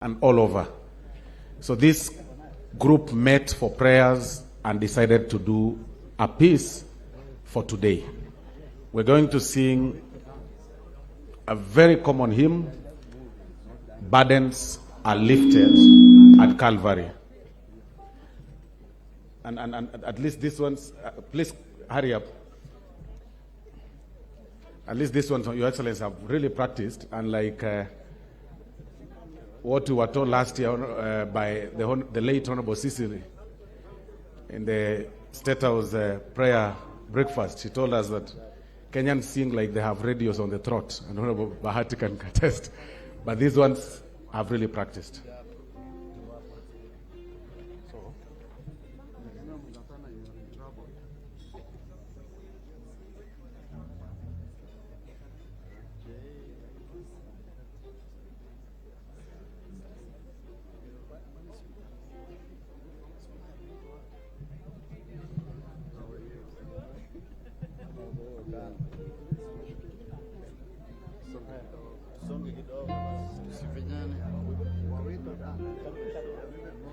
and all over. So this group met for prayers and decided to do a piece for today. We're going to sing a very common hymn, Burdens Are Lifted at Calvary. And at least this one's, please hurry up. At least this one, Your Excellency, have really practiced, unlike what we were told last year by the late Honorable Sicily in the State House prayer breakfast. She told us that Kenyans sing like they have radios on the throat, and Honorable Bahati can attest. But these ones have really practiced.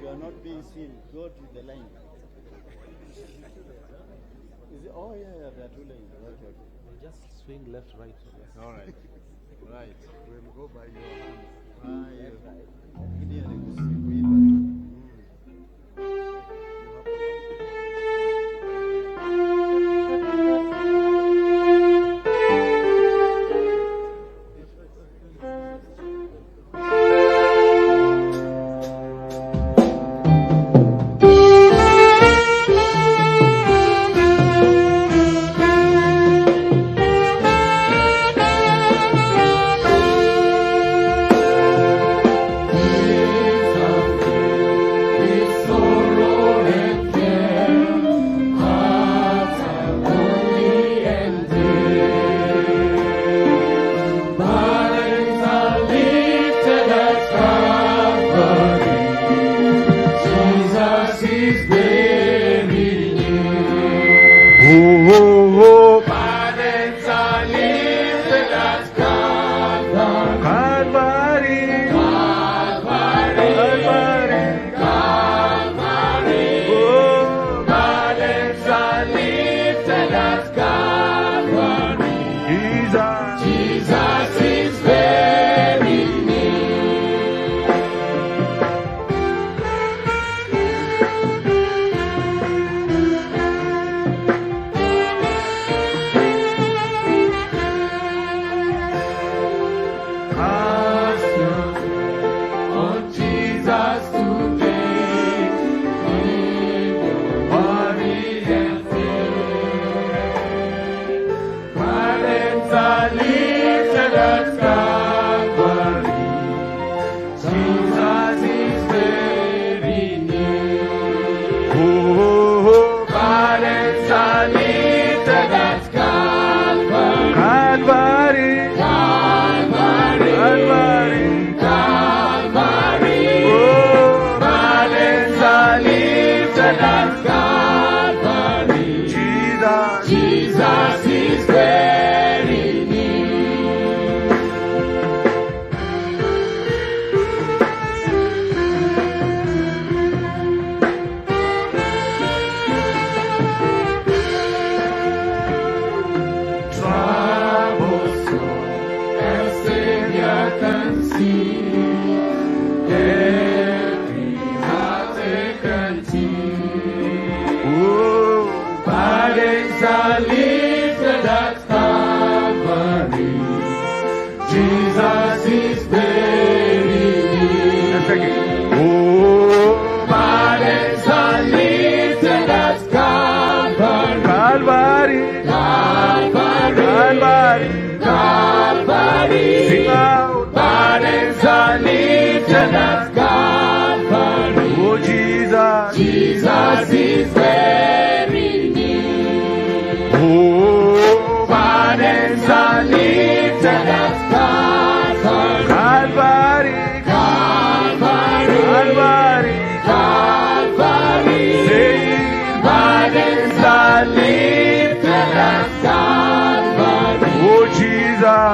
You are not being seen. Go to the line. Is it? Oh, yeah, there are two lanes. Okay. We'll just swing left, right. All right. Right. We'll go by your hands.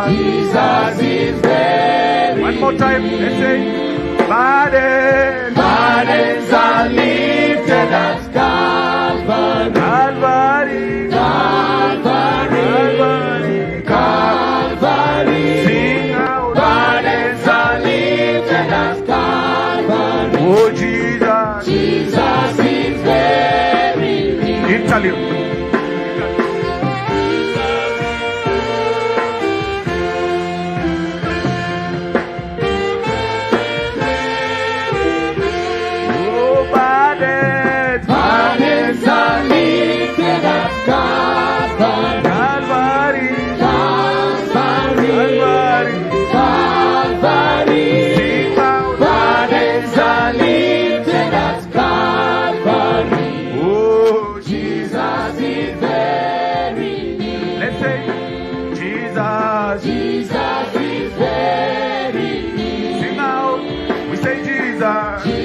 Jesus is very. One more time, let's say. Burdens are lifted at Calvary. Calvary. Calvary. Calvary. Sing out. Burdens are lifted at Calvary. Oh Jesus. Jesus is very real. Italy. Jesus is very near. Sing out, we say Jesus.